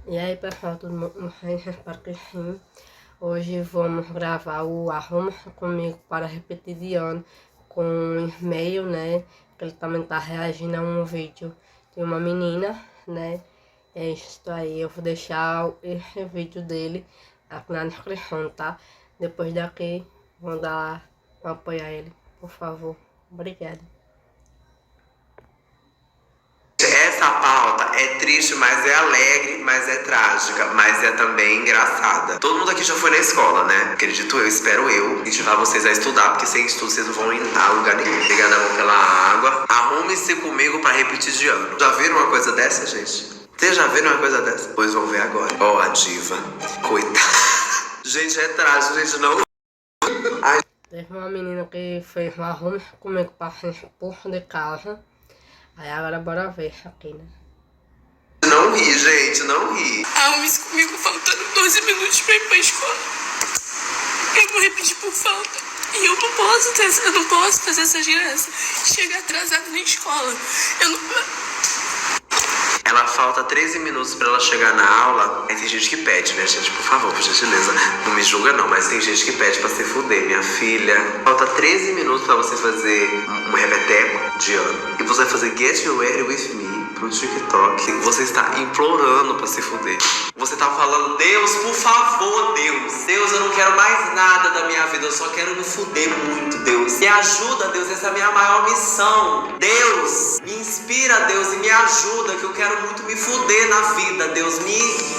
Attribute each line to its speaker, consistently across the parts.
Speaker 1: E aí pessoal, tudo bom? Espero que sim. Hoje vamos gravar o Arruma Comigo para repetir de ano com um e-mail, né? Que ele também tá reagindo a um vídeo de uma menina, né? É isso aí, eu vou deixar esse vídeo dele aqui na descrição, tá? Depois daqui, vão dar pra apoiar ele, por favor. Obrigada.
Speaker 2: Essa pauta é triste, mas é alegre, mas é trágica, mas é também engraçada. Todo mundo aqui já foi na escola, né? Acredito eu, espero eu, incentivar vocês a estudar, porque sem estudo vocês não vão ir a lugar nenhum. Pegando a mão pela água, arrume-se comigo pra repetir de ano. Já viram uma coisa dessa, gente? Vocês já viram uma coisa dessa? Pois vão ver agora. Ó, a diva. Coitada. Gente, é trágico, gente, não...
Speaker 1: Teve uma menina que fez um Arruma Comigo para ser expulso de casa. Aí agora bora ver aqui, né?
Speaker 2: Não ri, gente, não ri.
Speaker 3: Arrume-se comigo faltando 12 minutos pra ir pra escola. Eu vou repetir por falta. E eu não posso fazer essa criança chegar atrasada na escola.
Speaker 2: Ela falta 13 minutos pra ela chegar na aula. Aí tem gente que pede, né, gente? Por favor, por gentileza. Não me julga, não. Mas tem gente que pede pra se fuder, minha filha. Falta 13 minutos pra você fazer um repeteco de ano. E você vai fazer Get Ready With Me pro TikTok. Você está implorando pra se fuder. Você tá falando, Deus, por favor, Deus. Deus, eu não quero mais nada da minha vida. Eu só quero me fuder muito, Deus. Me ajuda, Deus. Essa é a minha maior missão. Deus, me inspira, Deus, e me ajuda, que eu quero muito me fuder na vida. Deus, me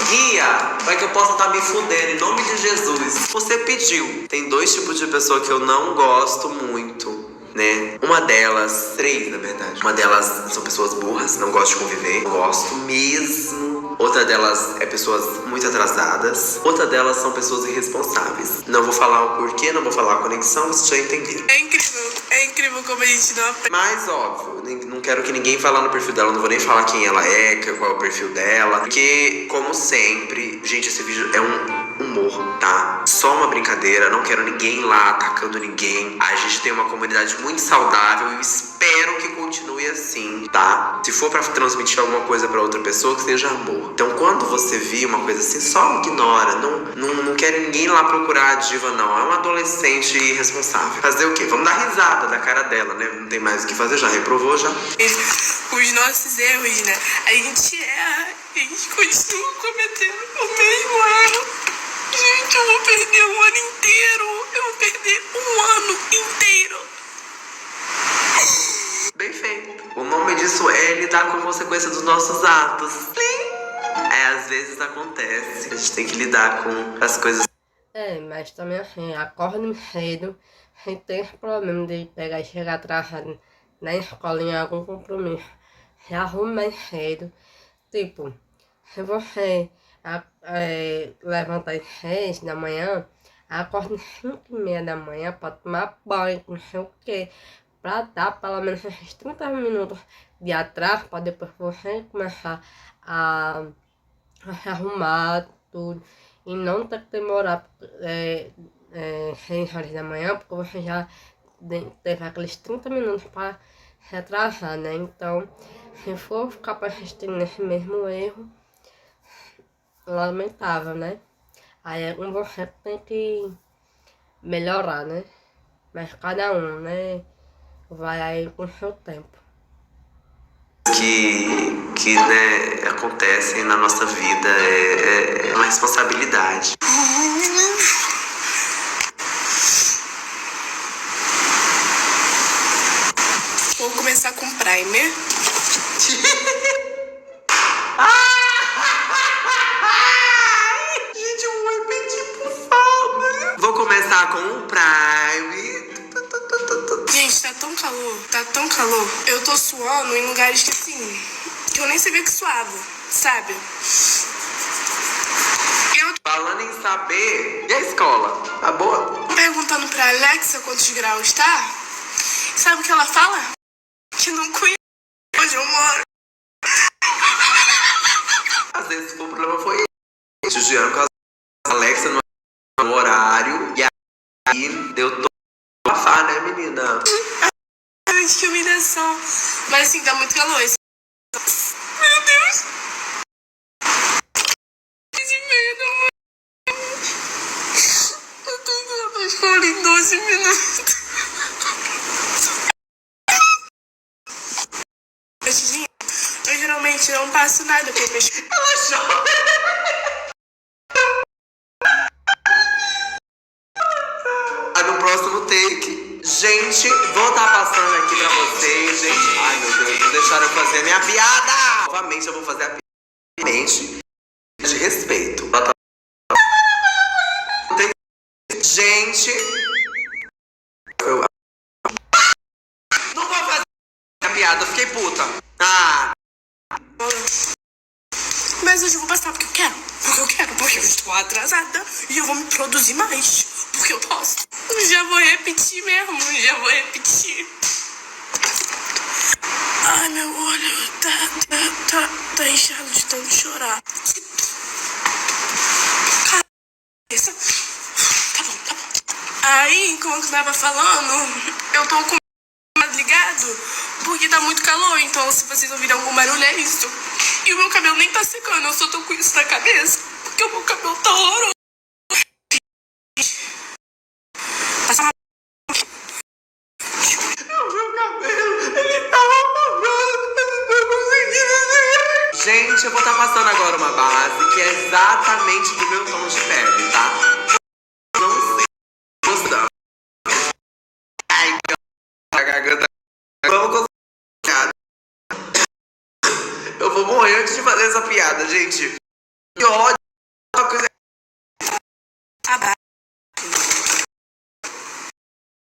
Speaker 2: guia para que eu possa estar me fudendo, em nome de Jesus. Você pediu. Tem dois tipos de pessoa que eu não gosto muito, né? Uma delas, três na verdade. Uma delas são pessoas burras, não gosto de conviver, não gosto mesmo. Outra delas é pessoas muito atrasadas. Outra delas são pessoas irresponsáveis. Não vou falar o porquê, não vou falar a conexão, vocês já entenderam.
Speaker 3: É incrível como a gente não aprende.
Speaker 2: Mas óbvio, não quero que ninguém fale no perfil dela, não vou nem falar quem ela é, qual é o perfil dela. Porque, como sempre, gente, esse vídeo é um humor, tá? Só uma brincadeira, não quero ninguém lá atacando ninguém. A gente tem uma comunidade muito saudável e eu espero que continue assim, tá? Se for pra transmitir alguma coisa pra outra pessoa, que seja amor. Então, quando você vir uma coisa assim, só ignora. Não quero ninguém lá procurar a diva, não. É uma adolescente irresponsável. Fazer o quê? Vamos dar risada da cara dela, né? Não tem mais o que fazer, já reprovou, já.
Speaker 3: Os nossos erros, né? A gente erra e a gente continua cometendo o mesmo erro. Gente, eu vou perder um ano inteiro. Eu vou perder um ano inteiro.
Speaker 2: Bem feito. O nome disso é lidar com a consequência dos nossos atos. Às vezes acontece. A gente tem que lidar com as coisas.
Speaker 1: Mas também assim, acorda cedo, sem ter esse problema de pegar e chegar atrasado na escola em algum compromisso. Se arrume mais cedo. Tipo, se você levanta às 6 da manhã, acorda às 5:30 da manhã para tomar banho, não sei o que, para dar pelo menos esses 30 minutos de atraso, para depois você começar a se arrumar tudo e não ter que demorar 6 horas da manhã, porque você já teve aqueles 30 minutos para se atrasar, né? Então, se for ficar persistindo nesse mesmo erro, lamentável, né? Aí é com você que tem que melhorar, né? Mas cada um, né? Vai aí com o seu tempo.
Speaker 2: Que né, acontecem na nossa vida, é uma responsabilidade.
Speaker 3: Vou começar com primer.
Speaker 2: Gente, eu vou repetir por favor. Vou começar com o Prime.
Speaker 3: Gente, tá tão calor. Eu tô suando em lugares que assim, que eu nem sabia que suava, sabe?
Speaker 2: Falando em saber, e a escola? Tá boa?
Speaker 3: Perguntando pra Alexa quantos graus tá, sabe o que ela fala? Que não conhece onde eu moro.
Speaker 2: Às vezes o problema foi judiando com a Alexa no horário, e aí deu todo bafar, né, menina?
Speaker 3: Gente, que humilhação. Mas assim, tá muito calor. escola em 12 minutos. Eu geralmente não passo nada pra pesquisa.
Speaker 2: Ela chora. No próximo take. Gente, vou estar passando aqui pra vocês, gente. Ai, meu Deus, não deixaram eu fazer a minha piada. Novamente, eu vou fazer a piada. De respeito. Gente, eu não vou fazer a piada, eu fiquei puta. Ah.
Speaker 3: Mas hoje eu vou passar porque eu quero. Porque eu estou atrasada. E eu vou me produzir mais. Porque eu posso. Já vou repetir mesmo. Ai, meu olho tá inchado de tanto chorar. Tá bom. Aí, como eu tava falando, eu tô com o ligado porque tá muito calor. Então, se vocês ouvirem algum barulho, é isso. E o meu cabelo nem tá secando, eu só tô com isso na cabeça porque o meu cabelo tá horroroso. Passa uma...
Speaker 2: O meu cabelo, ele tá horroroso. Eu não tô conseguindo. Gente, eu vou estar passando agora uma base que é exatamente do meu tom de pele, tá? Não sei. Gostando. Ai, a garganta. Vamos conseguir. Eu vou morrer antes de fazer essa piada, gente. Que ódio. Uma coisa...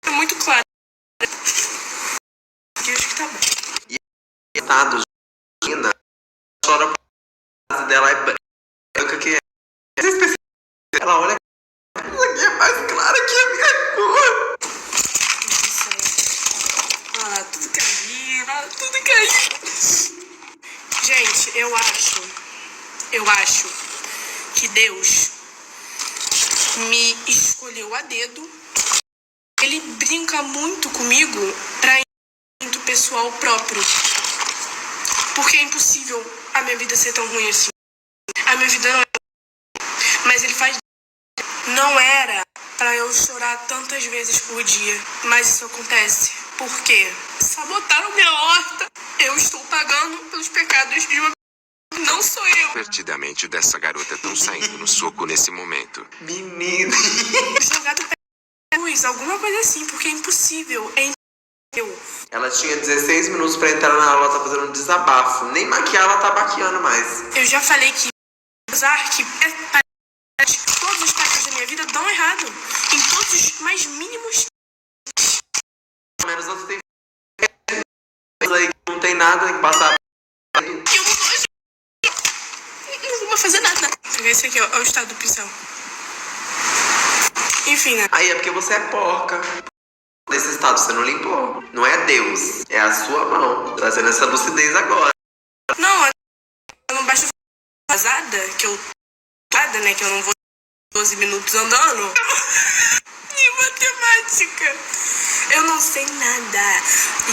Speaker 3: É muito claro. Eu acho que tá bom.
Speaker 2: E estado de Gina chora por causa dela é branca que é. Ela olha. Isso aqui é mais clara que a minha cor.
Speaker 3: Olha lá, tudo caindo. Gente, eu acho que Deus me escolheu a dedo. Ele brinca muito comigo pra muito pessoal próprio. Porque é impossível a minha vida ser tão ruim assim. A minha vida não é. Mas ele faz. Não era pra eu chorar tantas vezes por dia. Mas isso acontece. Por quê? Sabotaram minha horta. Eu estou pagando pelos pecados de uma... Não sou eu.
Speaker 4: Divertidamente dessa garota estão saindo no soco nesse momento.
Speaker 2: Menina.
Speaker 3: Jogado pela luz, alguma coisa assim, porque é impossível. É impossível.
Speaker 2: Ela tinha 16 minutos pra entrar na aula, ela tá fazendo um desabafo. Nem maquiar, ela tá maquiando mais.
Speaker 3: Eu já falei que apesar que todos os pecados da minha vida dão errado. Em todos os mais mínimos.
Speaker 2: Pelo menos você tem aí que não tem nada que passar.
Speaker 3: Eu não vou fazer nada. Esse aqui é o estado do pincel. Enfim, né?
Speaker 2: Aí é porque você é porca. Nesse estado você não limpou. Não é Deus, é a sua mão. Trazendo essa lucidez agora.
Speaker 3: Não, não basta vazada, que eu... né, que eu não vou 12 minutos andando. De matemática. Eu não sei nada.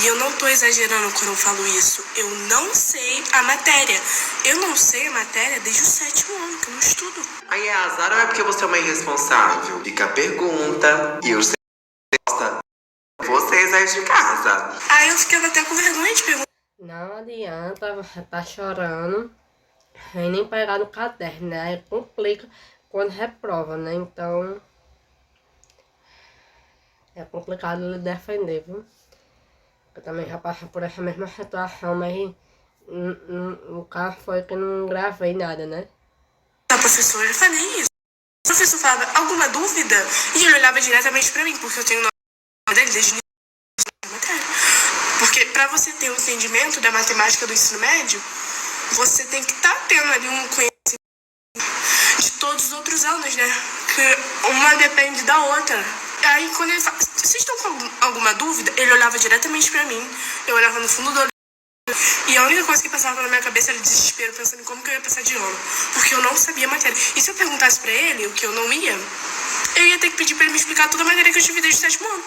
Speaker 3: E eu não tô exagerando quando eu falo isso. Eu não sei a matéria. Eu não sei a matéria desde o 7º ano, que eu não estudo.
Speaker 2: Aí é azar ou é porque você é uma irresponsável? Fica a pergunta e eu sei resposta. Vocês aí de casa.
Speaker 3: Aí eu ficava até com vergonha de perguntar.
Speaker 1: Não adianta, você tá chorando e nem pegar no caderno, né? Aí complica quando reprova, né? Então é complicado ele defender, viu? Eu também já passei por essa mesma situação, mas o caso foi que não gravei nada, né?
Speaker 3: A professora, eu falei isso. O professor falava, alguma dúvida? E ele olhava diretamente pra mim, porque eu tenho o nome dele desde o início da matéria. Porque pra você ter um entendimento da matemática do ensino médio, você tem que estar tendo ali um conhecimento de todos os outros anos, né? Que uma depende da outra. Aí quando ele fala, vocês estão com alguma dúvida? Ele olhava diretamente pra mim, eu olhava no fundo do olho. E a única coisa que passava na minha cabeça era desespero, pensando em como que eu ia passar de ano. Porque eu não sabia a matéria. E se eu perguntasse pra ele o que eu não ia, eu ia ter que pedir pra ele me explicar toda a matéria que eu tive desde o 7º ano.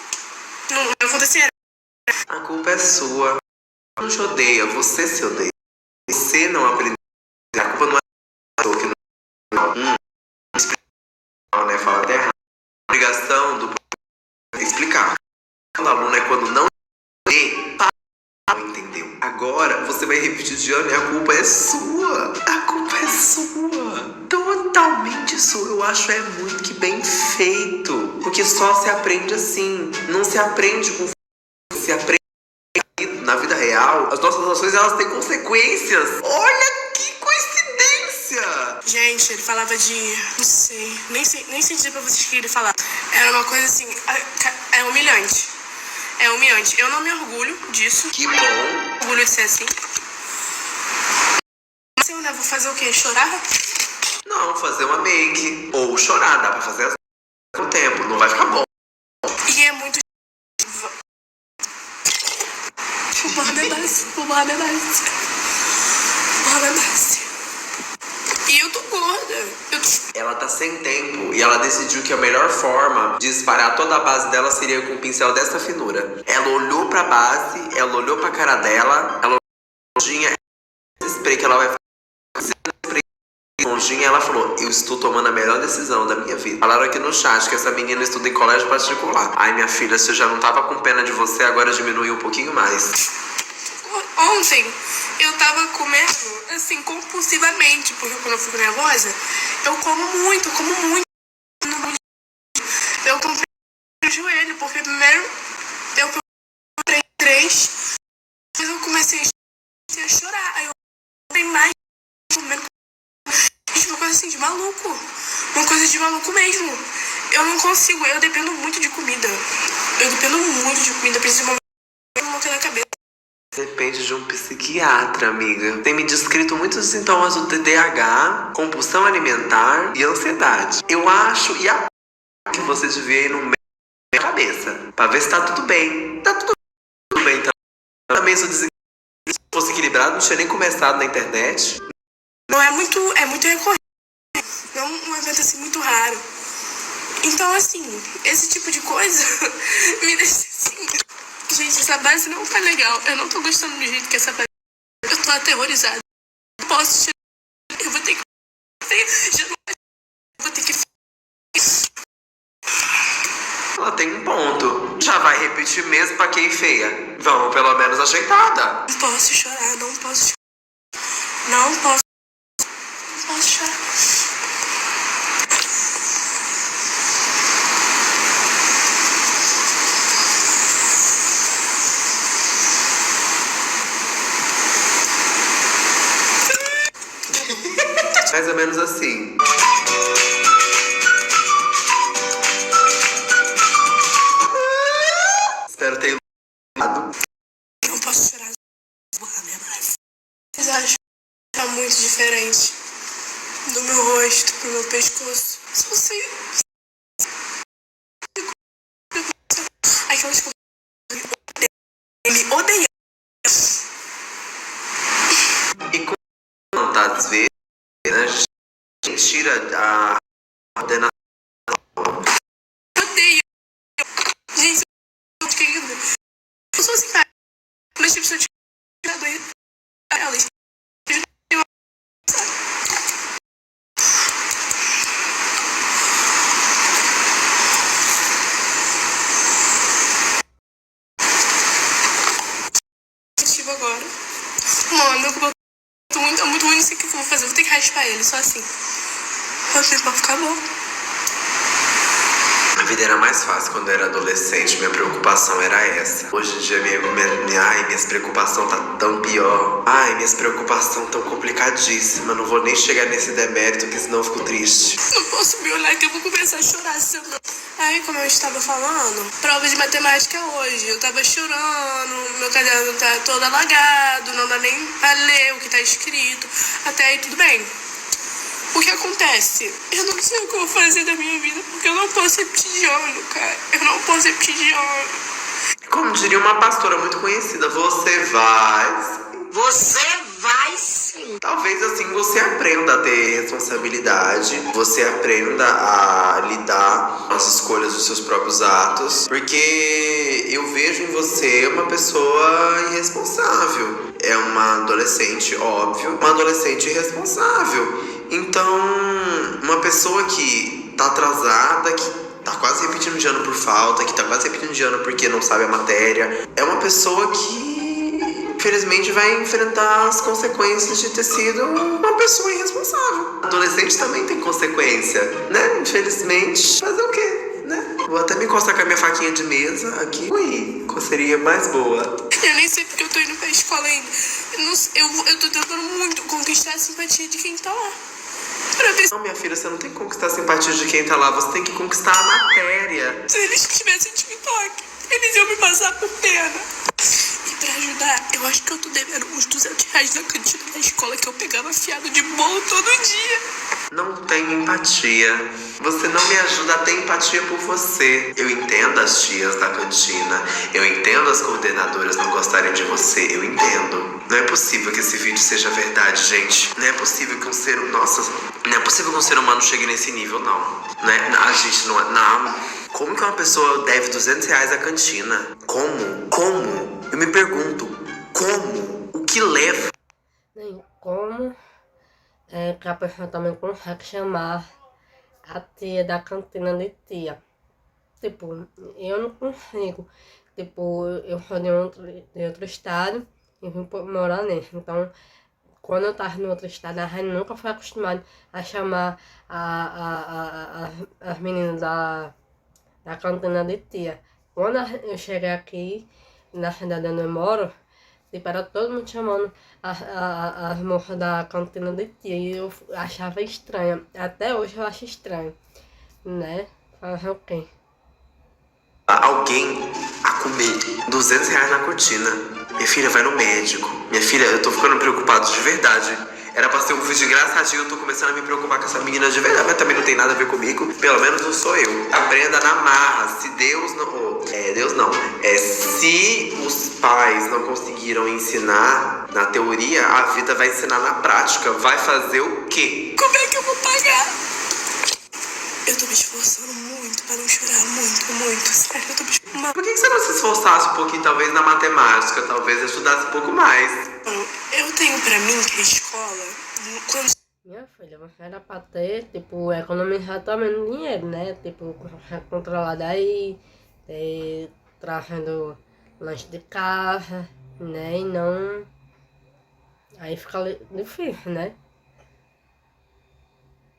Speaker 3: Não acontecia.
Speaker 2: A culpa é sua. Não te odeia, você se odeia. Você não aprendeu. A culpa não é do que não. Né? Fala até errado. A obrigação do vai repetir de ano e a culpa é sua. A culpa é sua. Totalmente sua. Eu acho muito que bem feito. Porque só se aprende assim. Não se aprende com... Se aprende na vida real. As nossas ações, elas têm consequências. Olha que coincidência.
Speaker 3: Gente, ele falava de... Não sei. Nem sei dizer pra vocês o que ele falava. Era uma coisa assim... É humilhante. É humilhante. Eu não me orgulho disso.
Speaker 2: Que bom.
Speaker 3: Orgulho de ser assim. Mas eu, né, vou fazer o quê? Chorar?
Speaker 2: Não, fazer uma make. Ou chorar, dá pra fazer as com o tempo. Não vai ficar bom.
Speaker 3: E é muito... O Barba nasce. E eu tô gorda.
Speaker 2: Ela tá sem tempo e ela decidiu que a melhor forma de espalhar toda a base dela seria com um pincel dessa finura. Ela olhou pra base, ela olhou pra cara dela, ela tinha esse spray que ela vai fazer. Ela falou, eu estou tomando a melhor decisão da minha vida. Falaram aqui no chat que essa menina estuda em colégio particular. Ai, minha filha, se eu já não tava com pena de você, agora diminui um pouquinho mais.
Speaker 3: Ontem eu tava comendo assim compulsivamente, porque quando eu fico nervosa, eu como muito. Eu comprei o joelho, porque primeiro eu comprei 3, depois eu comecei a chorar, aí eu comprei mais, comendo. Uma coisa assim de maluco. Uma coisa de maluco mesmo. Eu não consigo, eu dependo muito de comida. Principalmente não tem na cabeça.
Speaker 2: Depende de um psiquiatra, amiga. Tem me descrito muitos sintomas do TDAH, compulsão alimentar e ansiedade. Eu acho que você devia ir no médico da cabeça, pra ver se tá tudo bem. Tá tudo bem, então. Também sou desequilibrado. Se fosse equilibrado, não tinha nem começado na internet.
Speaker 3: Não é muito recorrente. Não é um evento assim muito raro. Então, assim, esse tipo de coisa me deixa assim... Gente, essa base não tá legal. Eu não tô gostando do jeito que essa base... Eu tô aterrorizada. Eu posso tirar... Eu vou ter que... Já não... Eu vou ter que...
Speaker 2: Ela tem um ponto. Já vai repetir mesmo pra quem feia. Vamos pelo menos ajeitada.
Speaker 3: Não posso chorar, não posso chorar.
Speaker 2: Mais ou menos assim. Espero ter iluminado.
Speaker 3: Não posso chorar. Vocês acham que tá muito diferente do meu rosto pro meu pescoço? Se você... Aquelas coisas... Ele odeia.
Speaker 2: E quando às vezes, né, a gente tira a ordenação.
Speaker 3: Odeio. Gente, eu sou assim, cara. Mas tipo, se eu tirar elas... Agora. Mano, eu tô muito ruim, não sei o que eu vou fazer. Eu vou ter que raspar ele, só assim. Pra ficar bom.
Speaker 2: A vida era mais fácil quando eu era adolescente, minha preocupação era essa. Hoje em dia minhas preocupações tá tão pior. Ai, minhas preocupações tão complicadíssimas. Não vou nem chegar nesse demérito, porque senão eu fico triste.
Speaker 3: Não posso me olhar que eu vou começar a chorar se eu não... Aí, como eu estava falando, prova de matemática hoje. Eu tava chorando, meu caderno tá todo alagado, não dá nem pra ler o que tá escrito. Até aí tudo bem. O que acontece? Eu não sei o que eu vou fazer da minha vida, porque eu não posso repetir de ano, cara. Eu não posso repetir de ano.
Speaker 2: Como diria uma pastora muito conhecida, você vai sim. Talvez assim você aprenda a ter responsabilidade, você aprenda a lidar com as escolhas dos seus próprios atos, porque eu vejo em você uma pessoa irresponsável. É uma adolescente, óbvio, uma adolescente irresponsável. Então, uma pessoa que tá atrasada, que tá quase repetindo de ano por falta, que tá quase repetindo de ano porque não sabe a matéria, é uma pessoa que infelizmente vai enfrentar as consequências de ter sido uma pessoa irresponsável. Adolescente também tem consequência, né? Infelizmente, fazer o quê, né? Vou até me encostar com a minha faquinha de mesa aqui. Ui, qual seria mais boa?
Speaker 3: Eu nem sei porque eu tô indo pra escola ainda. Eu tô tentando muito conquistar a simpatia de quem tá lá. Pra ver
Speaker 2: Não, minha filha, você não tem que conquistar a simpatia de quem tá lá. Você tem que conquistar a matéria.
Speaker 3: se eles tivessem TikTok, eles iam me passar por pena. E pra ajudar, eu acho que eu tô devendo uns R$200 na cantina da escola que eu pegava fiado de bolo todo dia.
Speaker 2: Não tem empatia. Você não me ajuda a ter empatia por você. Eu entendo as tias da cantina. Eu entendo as coordenadoras não gostarem de você. Eu entendo. Não é possível que esse vídeo seja verdade, gente. Não é possível que um ser... Nossa, não é possível que um ser humano chegue nesse nível, não. Né? A gente não... Não. Como que uma pessoa deve R$200 à cantina? Como? Eu me pergunto. Como? O que leva?
Speaker 1: Nem como que a pessoa também consegue chamar a tia da cantina de tia. Tipo, eu não consigo. Tipo, eu sou de outro estado e vim morar nesse. Então, quando eu tava no outro estado, a gente nunca foi acostumado a chamar as meninas da cantina de tia. Quando eu cheguei aqui, na cidade onde eu moro, tipo, era todo mundo chamando as moças da cantina de tia. E eu achava estranho. Até hoje eu acho estranho, né? Fazer o quê?
Speaker 2: Alguém a comer R$200 na cortina. Minha filha vai no médico. Minha filha, eu tô ficando preocupado de verdade. Era pra ser um vídeo engraçadinho, eu tô começando a me preocupar com essa menina de verdade. Mas também não tem nada a ver comigo. Pelo menos não sou eu. Aprenda na marra. Se Deus não... Deus não. Se os pais não conseguiram ensinar na teoria, a vida vai ensinar na prática. Vai fazer o quê?
Speaker 3: Como é que eu vou pagar? Eu tô me esforçando muito pra não chorar. Muito. Sério, eu tô me esforçando.
Speaker 2: Por que você não se esforçasse um pouquinho, talvez, na matemática? Talvez estudasse um pouco mais.
Speaker 3: Eu tenho pra mim que a escola, quando
Speaker 1: Minha filha, você era pra ter, tipo, economizar também no dinheiro, né? Tipo, controlar daí, trazendo lanche de casa, né? E não... Aí fica difícil, né?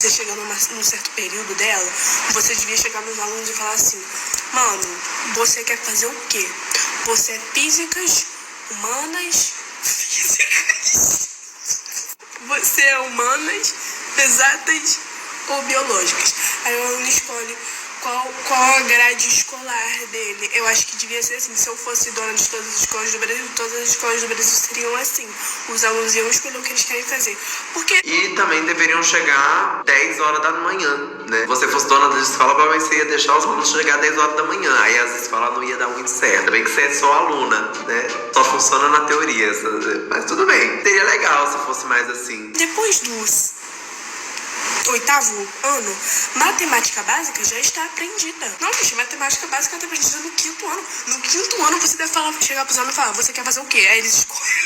Speaker 3: você chega num certo período dela, você devia chegar nos alunos e falar assim: mano, você quer fazer o quê? Você é físicas, humanas, você é humanas, exatas ou biológicas. Aí o aluno escolhe qual a grade escolar dele. Eu acho que devia ser assim. Se eu fosse dona de todas as escolas do Brasil, todas as escolas do Brasil seriam assim. Os alunos iam escolher o que eles querem fazer. Porque...
Speaker 2: E também deveriam chegar 10 horas da manhã, né? Se você fosse dona da escola, provavelmente você ia deixar os alunos chegar 10 horas da manhã. Aí as escolas não ia dar muito certo. Ainda bem que você é só aluna, né? Só funciona na teoria. Mas tudo bem. Seria legal se fosse mais assim.
Speaker 3: Depois do 8º ano, matemática básica já está aprendida. Não, gente, matemática básica está aprendida no 5º ano. No 5º ano você deve chegar pros alunos e falar: você quer fazer o quê? Aí eles escolhem.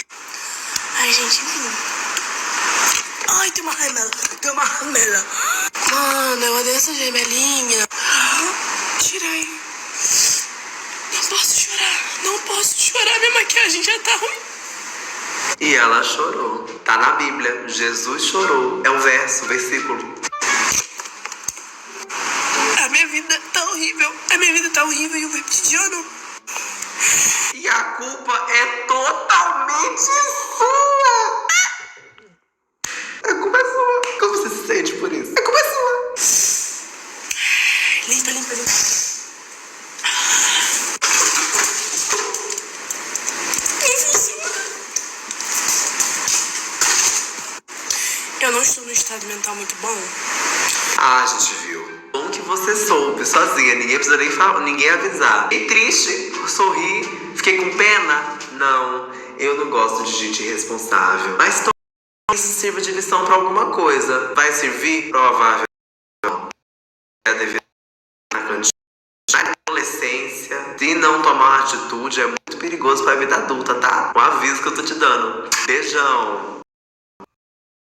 Speaker 3: Ai, gente, enfim. Ai, tem uma ramela. Mano, eu odeio essa gemelinha. Tirei. Não posso chorar. Minha maquiagem já tá ruim.
Speaker 2: E ela chorou. Tá na Bíblia. Jesus chorou. É um versículo.
Speaker 3: A minha vida tá horrível e eu vou repetir de ano.
Speaker 2: E a culpa é totalmente sua. A culpa é sua. Como você se sente por isso? A culpa é sua.
Speaker 3: Limpa. Eu não estou num estado mental muito bom.
Speaker 2: Ah, a gente viu. Bom que você soube, sozinha. Ninguém precisa nem falar, ninguém avisar. Fiquei triste, sorri, fiquei com pena. Não, eu não gosto de gente irresponsável. Mas talvez isso sirva de lição pra alguma coisa. Vai servir? Provável. É dever na cantina. Na adolescência, se não tomar uma atitude, é muito perigoso pra vida adulta, tá? Um aviso que eu tô te dando. Beijão.